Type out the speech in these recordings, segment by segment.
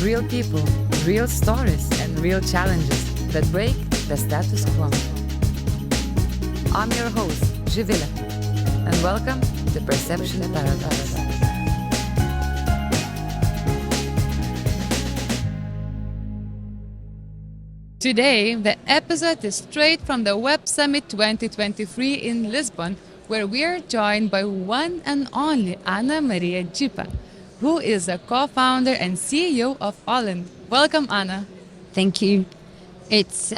Real people, real stories, and real challenges that break the status quo. I'm your host, Živile, and welcome to Perception Paradox. Today, the episode is straight from the Web Summit 2023 in Lisbon, where we are joined by one and only Ana Maria Jipa, who is a co-founder and CEO of Olyn. Welcome, Ana. Thank you. It's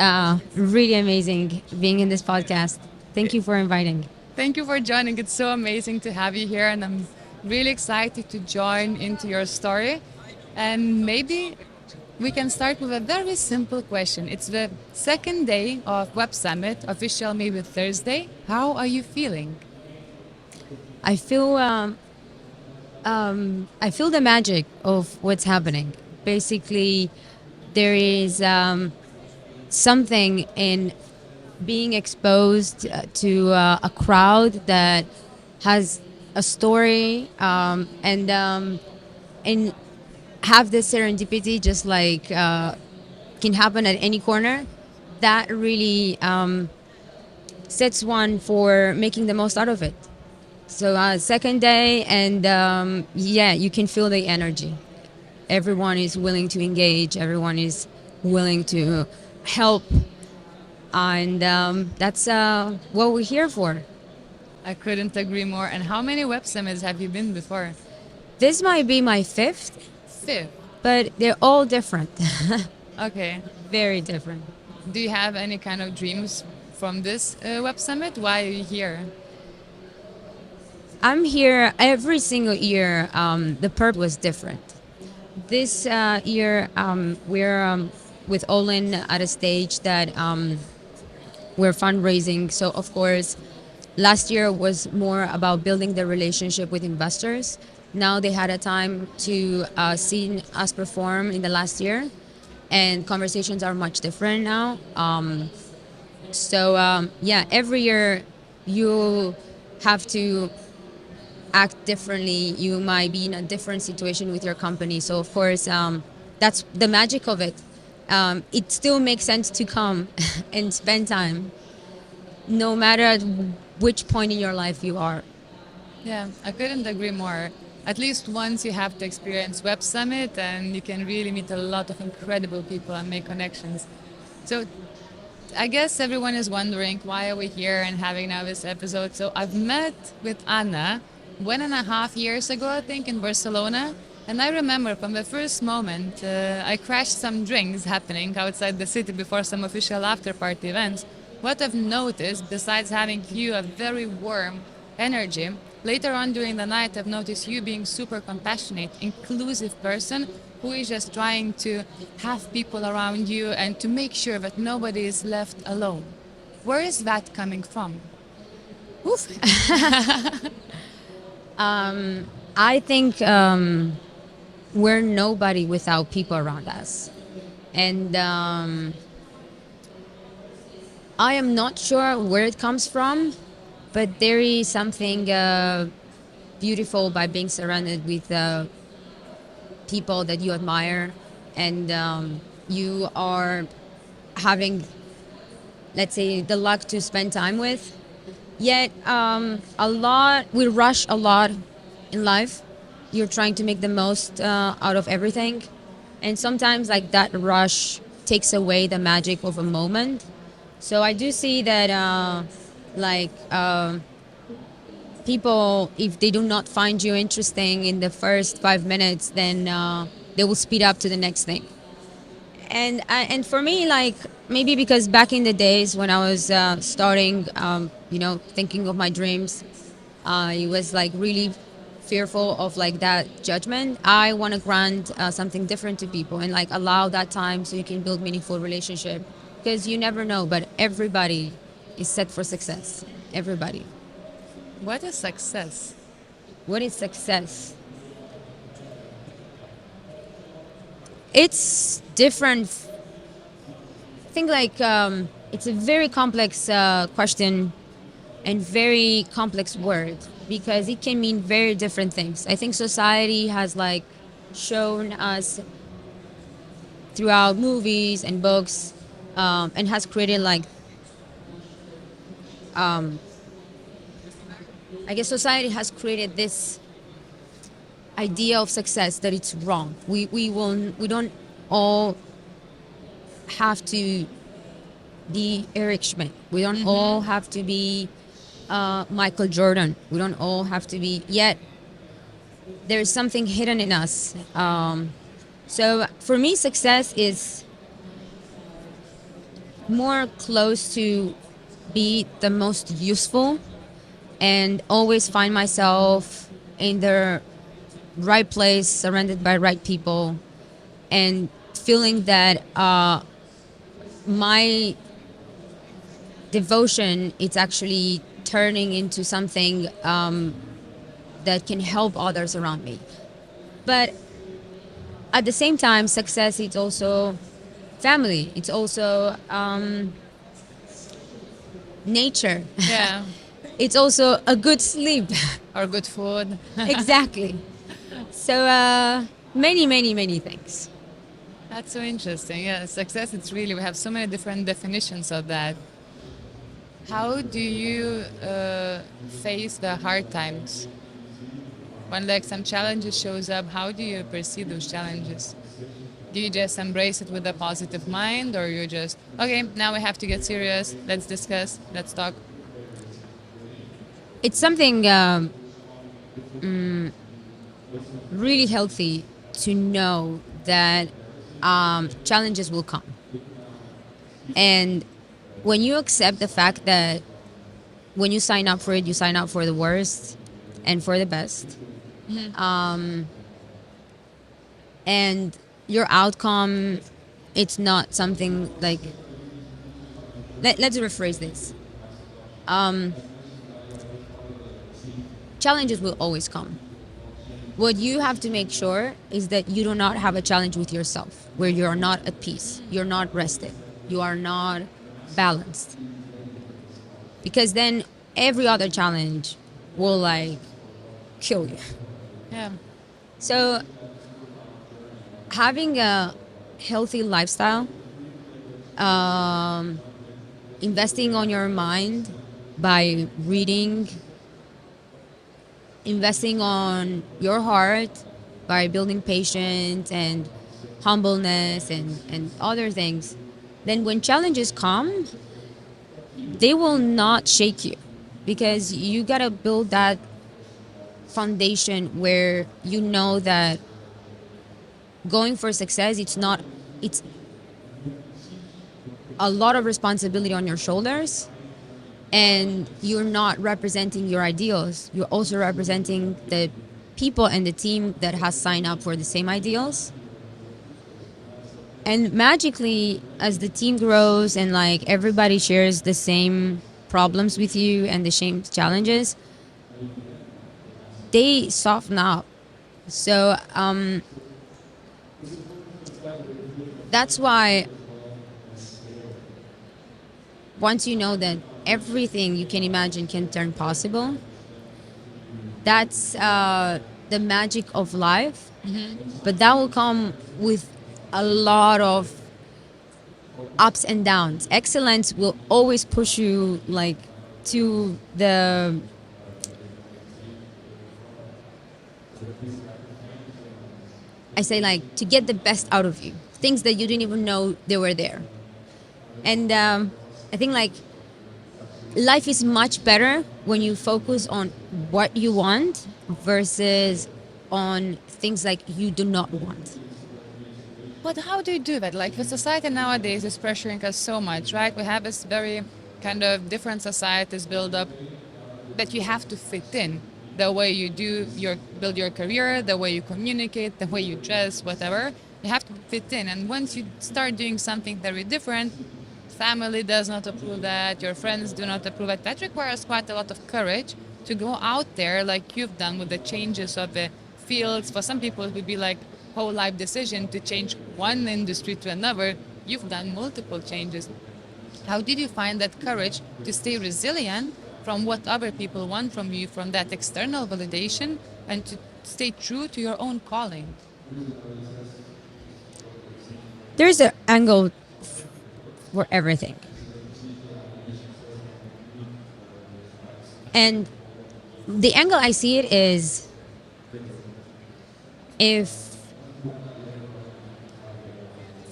really amazing being in this podcast. Thank you for inviting. Thank you for joining. It's so amazing to have you here, and I'm really excited to join into your story. And maybe we can start with a very simple question. It's the second day of Web Summit, official maybe Thursday. How are you feeling? I feel the magic of what's happening. Basically, there is something in being exposed to a crowd that has a story and have this serendipity, just like can happen at any corner. That really sets one for making the most out of it. So second day, and you can feel the energy. Everyone is willing to engage. Everyone is willing to help, and that's what we're here for. I couldn't agree more. And how many Web Summits have you been before? This might be my fifth, Fifth. but they're all different. Okay. Very different. Do you have any kind of dreams from this Web Summit? Why are you here? I'm here every single year. The purpose was different. This year, we're with Olyn at a stage that we're fundraising. So, of course, last year was more about building the relationship with investors. Now they had a time to see us perform in the last year, and conversations are much different now. Every year you have to act differently. You might be in a different situation with your company. So of course, that's the magic of it. It still makes sense to come and spend time, no matter at which point in your life you are. Yeah, I couldn't agree more. At least once you have to experience Web Summit, and you can really meet a lot of incredible people and make connections. So I guess everyone is wondering, why are we here and having now this episode? So I've met with Ana 1.5 years ago, I think, in Barcelona. And I remember from the first moment, I crashed some drinks happening outside the city before some official after-party events. What I've noticed, besides having you a very warm energy, later on during the night, I've noticed you being super compassionate, inclusive person who is just trying to have people around you and to make sure that nobody is left alone. Where is that coming from? Oof. I think we're nobody without people around us. And I am not sure where it comes from, but there is something beautiful by being surrounded with people that you admire, and you are having, let's say, the luck to spend time with. Yet we rush a lot in life. You're trying to make the most out of everything, and sometimes like that rush takes away the magic of a moment. So I do see that people, if they do not find you interesting in the first 5 minutes, then they will speed up to the next thing. And for me, like, maybe because back in the days when I was starting, thinking of my dreams, I was like really fearful of like that judgment. I want to grant something different to people and like allow that time so you can build meaningful relationship, because you never know, but everybody is set for success. Everybody. What is success? What is success? It's different. I think it's a very complex question and very complex word, because it can mean very different things. I think society has shown us throughout movies and books, and has created like, I guess society has created this idea of success that it's wrong. We don't all have to be Eric Schmidt. We don't all have to be Michael Jordan. We don't all have to be. Yet there's something hidden in us. So for me, success is more close to be the most useful and always find myself in the right place, surrounded by right people, and feeling that my devotion it's actually turning into something that can help others around me. But at the same time, success it's also family. It's also nature. Yeah. It's also a good sleep. Or good food. Exactly. So many things. That's so interesting. Yeah, success, it's really, we have so many different definitions of that. How do you face the hard times? When like some challenges shows up, how do you perceive those challenges? Do you just embrace it with a positive mind, or you just, okay, now we have to get serious, let's discuss, let's talk? It's something really healthy to know that challenges will come. And when you accept the fact that when you sign up for it, you sign up for the worst and for the best. And your outcome, it's not something like, let's rephrase this. Challenges will always come. What you have to make sure is that you do not have a challenge with yourself where you are not at peace, you're not rested, you are not balanced. Because then every other challenge will like kill you. Yeah. So having a healthy lifestyle, investing on your mind by reading, investing on your heart by building patience and humbleness and other things, then when challenges come, they will not shake you because you gotta build that foundation where you know that going for success, it's a lot of responsibility on your shoulders, and you're not representing your ideals. You're also representing the people and the team that has signed up for the same ideals. And magically, as the team grows and like everybody shares the same problems with you and the same challenges, they soften up. So that's why once you know that everything you can imagine can turn possible, that's the magic of life. But that will come with a lot of ups and downs. Excellence will always push you like to the I say like to get the best out of you. Things that you didn't even know they were there. And I think like life is much better when you focus on what you want versus on things like you do not want. But how do you do that? Like the society nowadays is pressuring us so much, right? We have this very kind of different societies build up that you have to fit in. The way you do your build your career, the way you communicate, the way you dress, whatever, you have to fit in. And once you start doing something very different, family does not approve that, your friends do not approve it. That requires quite a lot of courage to go out there like you've done with the changes of the fields. For some people, it would be like whole life decision to change one industry to another. You've done multiple changes. How did you find that courage to stay resilient from what other people want from you, from that external validation, and to stay true to your own calling? There's an angle for everything. And the angle I see it is, if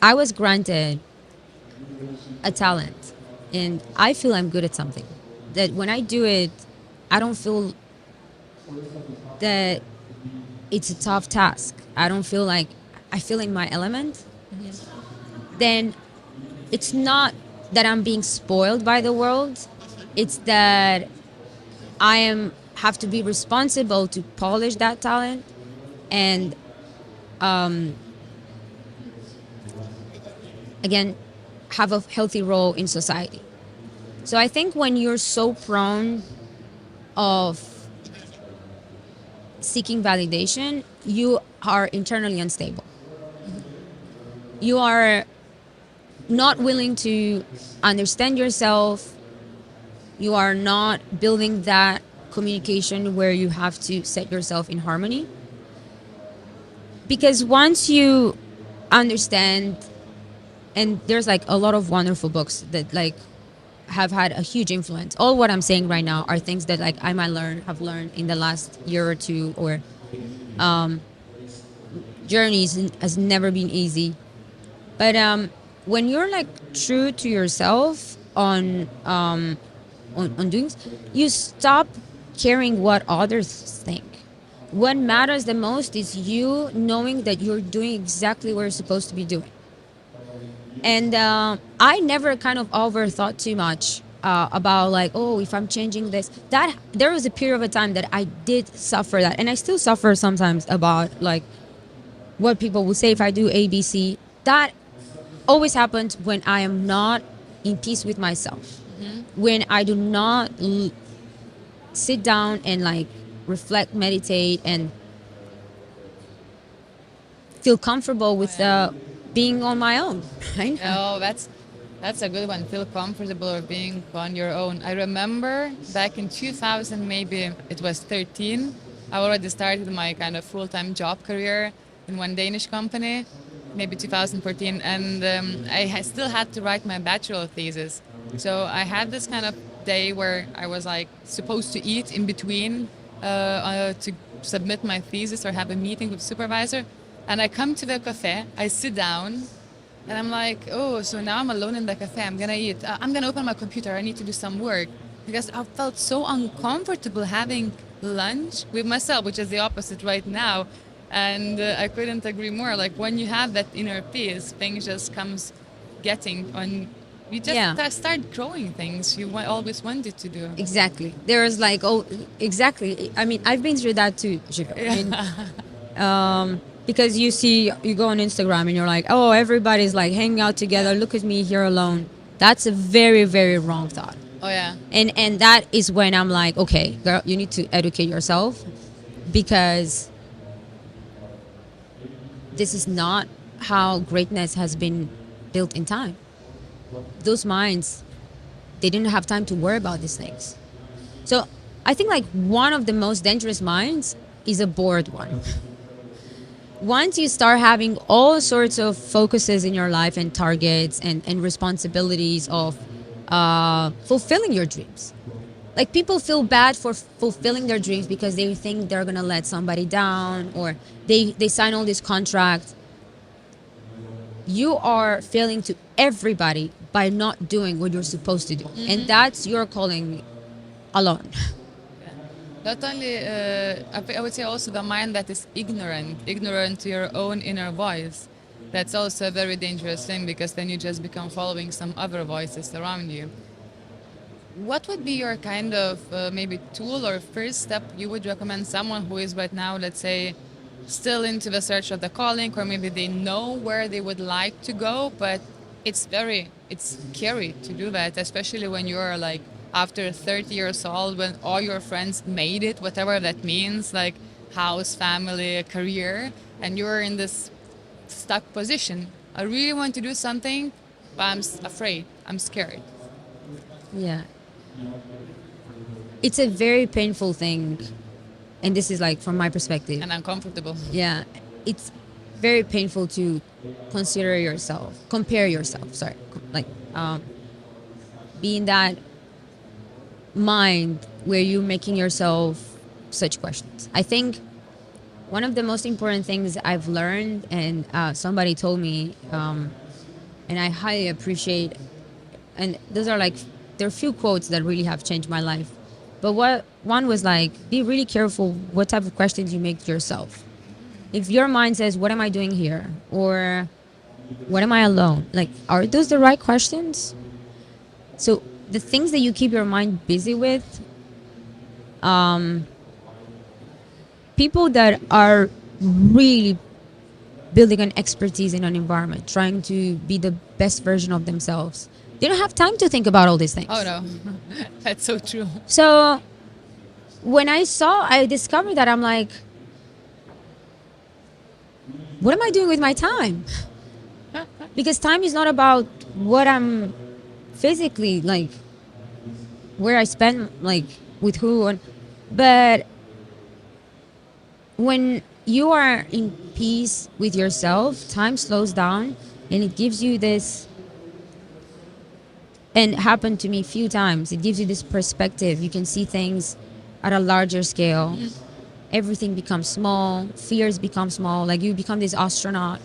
I was granted a talent and I feel I'm good at something, that when I do it, I don't feel that it's a tough task. I don't feel like I feel in my element, then it's not that I'm being spoiled by the world. It's that I am have to be responsible to polish that talent and again have a healthy role in society. So I think when you're so prone of seeking validation, you are internally unstable. You are not willing to understand yourself. You are not building that communication where you have to set yourself in harmony. Because once you understand, and there's like a lot of wonderful books that like have had a huge influence. All what I'm saying right now are things that like I might have learned in the last year or two, or journeys has never been easy. But when you're like true to yourself on doing, you stop caring what others think. What matters the most is you knowing that you're doing exactly what you're supposed to be doing. And I never kind of overthought too much about like, oh, if I'm changing this, that there was a period of a time that I did suffer that, and I still suffer sometimes about like what people will say if I do ABC. That always happens when I am not in peace with myself, when I do not sit down and like reflect, meditate, and feel comfortable with being on my own. Right? Oh, that's a good one. Feel comfortable or being on your own. I remember back in 2000, maybe it was 13. I already started my kind of full-time job career in one Danish company, maybe 2014, and still had to write my bachelor thesis. So I had this kind of day where I was like supposed to eat in between to submit my thesis or have a meeting with supervisor. And I come to the cafe, I sit down, and I'm like, oh, so now I'm alone in the cafe. I'm gonna eat. I'm gonna open my computer. I need to do some work because I felt so uncomfortable having lunch with myself, which is the opposite right now. And I couldn't agree more. Like when you have that inner peace, things just comes getting on. You just Yeah. start growing things you always wanted to do. Exactly. There's like, oh, exactly. I mean, I've been through that too, Jipa. I mean, because you go on Instagram and you're like, oh, everybody's like hanging out together. Look at me here alone. That's a very, very wrong thought. Oh yeah. And that is when I'm like, okay, girl, you need to educate yourself, because this is not how greatness has been built in time. Those minds, they didn't have time to worry about these things. So I think like one of the most dangerous minds is a bored one. Once you start having all sorts of focuses in your life and targets and responsibilities of fulfilling your dreams. Like people feel bad for fulfilling their dreams because they think they're gonna let somebody down, or they sign all these contracts. You are failing to everybody by not doing what you're supposed to do. And that's your calling alone. Not only, I would say also the mind that is ignorant to your own inner voice. That's also a very dangerous thing because then you just become following some other voices around you. What would be your kind of maybe tool or first step you would recommend someone who is right now, let's say, still into the search of the calling, or maybe they know where they would like to go, but it's scary to do that, especially when you're like after 30 years old, when all your friends made it, whatever that means, like house, family, career, and you're in this stuck position. I really want to do something, but I'm afraid, I'm scared. Yeah. It's a very painful thing. And this is like from my perspective. And uncomfortable. Yeah. It's very painful to compare yourself. Sorry, like be in that mind where you're making yourself such questions. I think one of the most important things I've learned, and somebody told me, and I highly appreciate, and those are like, there are few quotes that really have changed my life. But what one was like, be really careful what type of questions you make to yourself. If your mind says, "What am I doing here?" or "What am I alone?" Like, are those the right questions? So the things that you keep your mind busy with, people that are really building an expertise in an environment, trying to be the best version of themselves, they don't have time to think about all these Oh things. no, that's so true. So when I discovered that, I'm like, what am I doing with my time? Because time is not about what I'm physically like, where I spend, like with who, but when you are in peace with yourself, time slows down and it gives you this, and it happened to me a few times, it gives you this perspective. You can see things at a larger scale. Everything becomes small, fears become small, like you become this astronaut,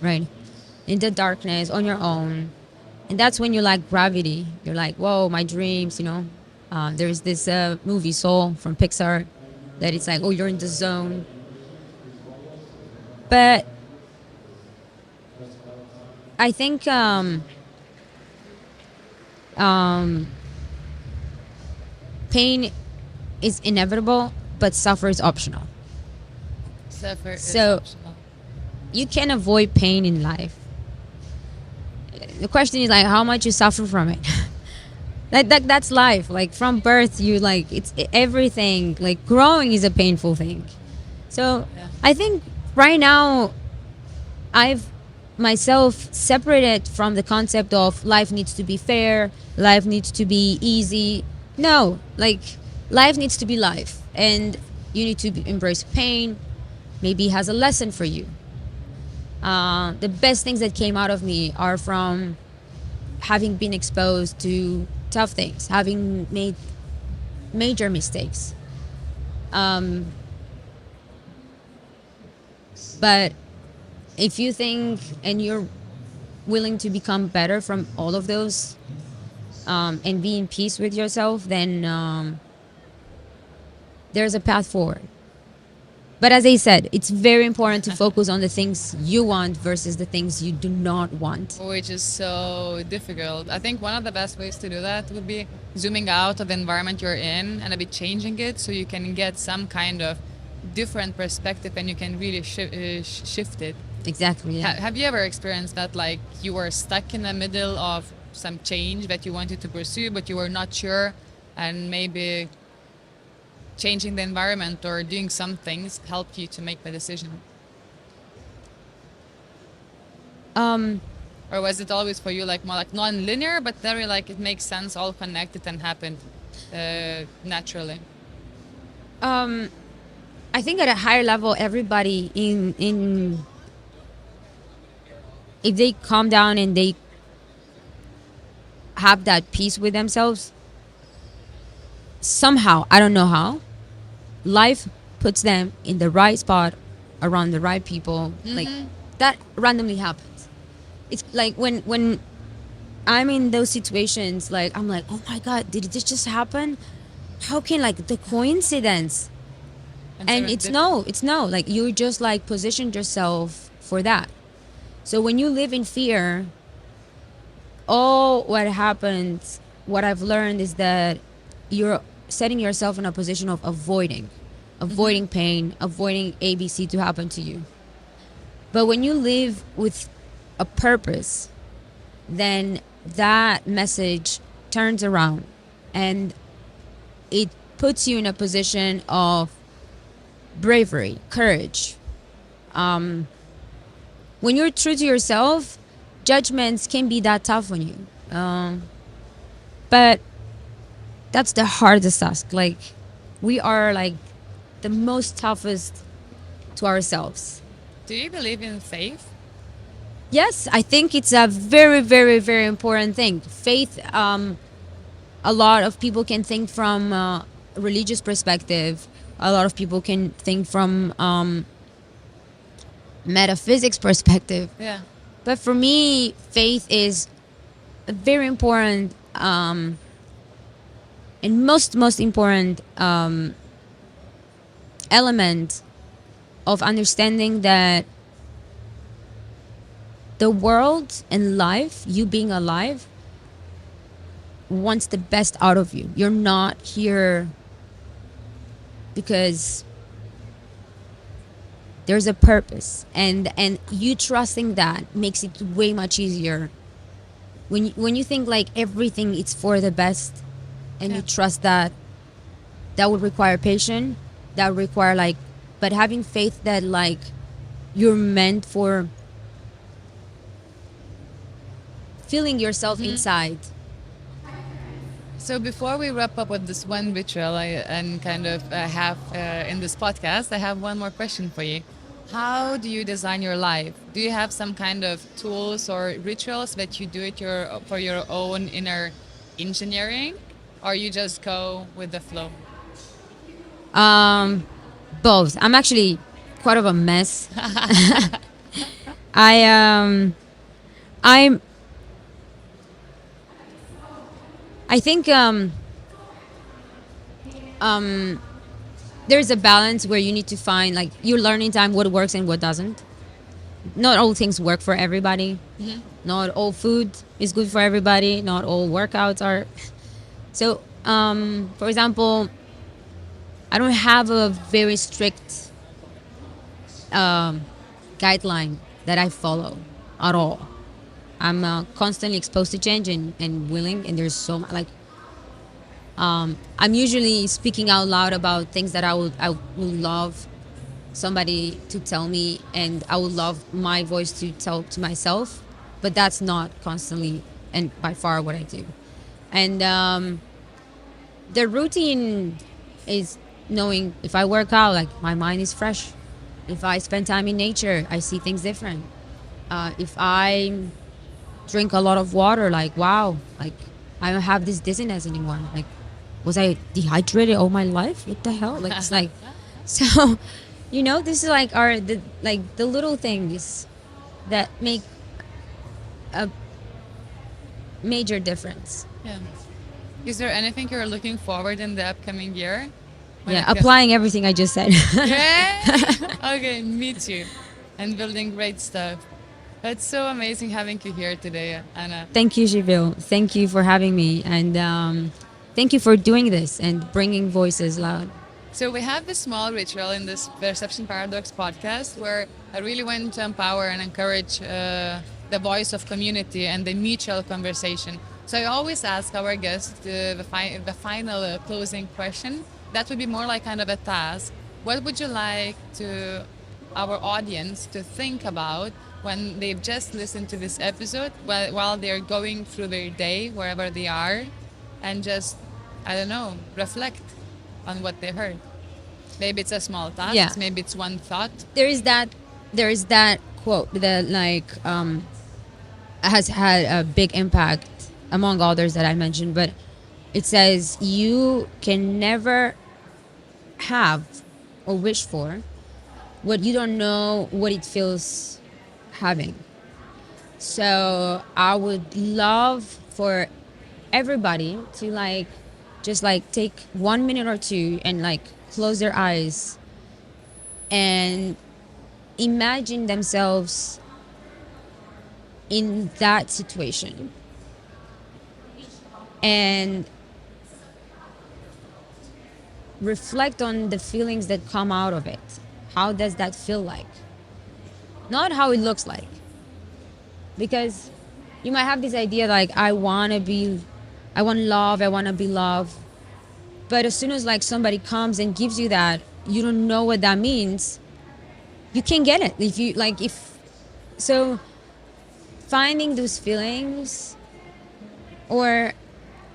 right? In the darkness on your own. And that's when you like gravity. You're like, whoa, my dreams, you know. There's this movie Soul from Pixar that it's like, oh, you're in the zone. But I think pain is inevitable, but suffer is optional. Suffer is So optional. you can avoid pain in life. The question is like how much you suffer from it. That's life. Like from birth, you like it's everything. Like growing is a painful thing. So Yeah. I think right now I've myself separated from the concept of life needs to be fair, life needs to be easy. No, like life needs to be life, and you need to embrace pain. Maybe it has a lesson for you. The best things that came out of me are from having been exposed to tough things, having made major mistakes. But if you think and you're willing to become better from all of those, and be in peace with yourself, then there's a path forward. But as I said, it's very important to focus on the things you want versus the things you do not want. Which is so difficult. I think one of the best ways to do that would be zooming out of the environment you're in and a bit changing it so you can get some kind of different perspective and you can really shift it. Exactly. Yeah. Have you ever experienced that, like you were stuck in the middle of some change that you wanted to pursue, but you were not sure, and maybe changing the environment or doing some things helped you to make the decision? Or was it always for you like more like non-linear, but very like it makes sense, all connected and happened naturally? I think at a higher level, everybody in if they calm down and they have that peace with themselves, somehow, I don't know how, life puts them in the right spot around the right people. Like that randomly happens. It's like when I'm in those situations, like I'm like, oh my god, did this just happen? How can like the coincidence? And it's no, like you just like positioned yourself for that. So when you live in fear, all what happens, what I've learned is that you're setting yourself in a position of avoiding pain, avoiding ABC to happen to you. But when you live with a purpose, then that message turns around and it puts you in a position of bravery, courage. When you're true to yourself, judgments can be that tough on you. But that's the hardest task. Like, we are like the most toughest to ourselves. Do you believe in faith? Yes, I think it's a very, very, very important thing. Faith, a lot of people can think from a religious perspective. A lot of people can think from metaphysics perspective. Yeah. But for me, faith is a very important and most important element of understanding that the world and life, you being alive, wants the best out of you. You're not here because there's a purpose, and you trusting that makes it way much easier. When you think like everything is for the best, and you Yeah. trust that, that would require patience. That would require like, but having faith that like you're meant for feeling yourself inside. So before we wrap up with this one ritual and kind of have in this podcast, I have one more question for you. How do you design your life? Do you have some kind of tools or rituals that you do it for your own inner engineering, or you just go with the flow? Both. I'm actually quite of a mess. I I'm I think there's a balance where you need to find like your learning time, what works and what doesn't. Not all things work for everybody. Not all food is good for everybody. Not all workouts are. So, for example, I don't have a very strict guideline that I follow at all. I'm constantly exposed to change and willing, and there's so much like I'm usually speaking out loud about things that I would love somebody to tell me, and I would love my voice to tell to myself, but that's not constantly and by far what I do. And the routine is knowing if I work out, like my mind is fresh. If I spend time in nature, I see things different. If I drink a lot of water, like wow, like I don't have this dizziness anymore. Like, was I dehydrated all my life? What the hell? Like it's like, so, this is like the little things that make a major difference. Yeah. Is there anything you're looking forward in the upcoming year? When Yeah, it comes- applying everything I just said. Yeah. Okay, me too. And building great stuff. It's so amazing having you here today, Anna. Thank you, Jibil. Thank you for having me, and thank you for doing this and bringing voices loud. So we have this small ritual in this Perception Paradox podcast where I really want to empower and encourage the voice of community and the mutual conversation. So I always ask our guests the final closing question. That would be more like kind of a task. What would you like to our audience to think about when they've just listened to this episode while they're going through their day, wherever they are, and just, I don't know, reflect on what they heard? Maybe it's a small task, Yeah. maybe it's one thought. There is that quote that like has had a big impact among others that I mentioned, but it says you can never have or wish for what you don't know what it feels having. So I would love for everybody to like just like take 1 minute or two and like close their eyes and imagine themselves in that situation and reflect on the feelings that come out of it. How does that feel like? Not how it looks like. Because you might have this idea like I want love, I want to be loved. But as soon as like somebody comes and gives you that, you don't know what that means. You can't get it. If you like if so finding those feelings, or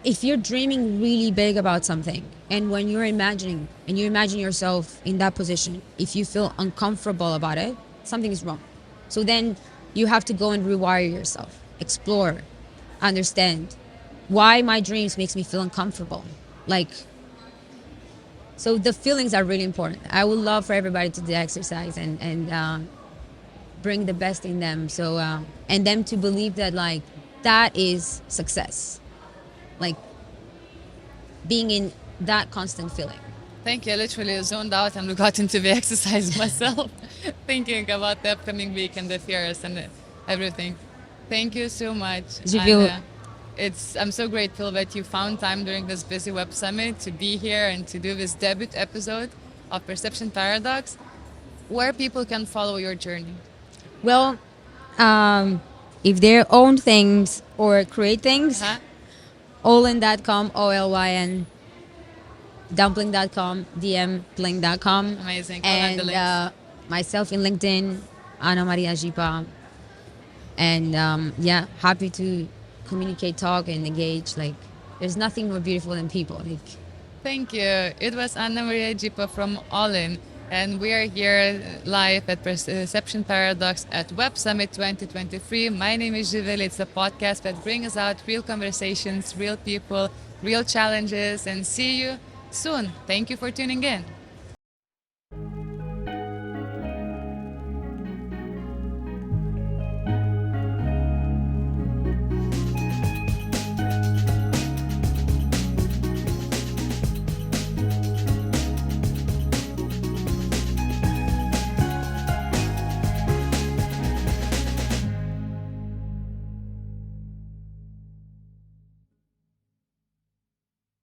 if you're dreaming really big about something and when you're imagining and you imagine yourself in that position, if you feel uncomfortable about it, something is wrong. So then you have to go and rewire yourself, explore, understand why my dreams makes me feel uncomfortable. Like, so the feelings are really important. I would love for everybody to do exercise and bring the best in them. So and them to believe that like that is success. Like being in that constant feeling. Thank you. I literally zoned out and got into the exercise myself, thinking about the upcoming week and the fears and everything. Thank you so much. Je And feel I'm so grateful that you found time during this busy web summit to be here and to do this debut episode of Perception Paradox, where people can follow your journey. well, if they own things or create things, Huh? olyn.com, OLYN, dumpling.com, dmpling.com, Amazing. I'll add the and links. myself in LinkedIn, Ana Maria Jipa. And yeah, happy to communicate, talk, and engage. Like, there's nothing more beautiful than people. Like, Thank you. It was Ana Maria Jipa from Olyn, and we are here live at Perception Paradox at Web Summit 2023. My name is Jivel. It's a podcast that brings out real conversations, real people, real challenges, and see you soon. Thank you for tuning in.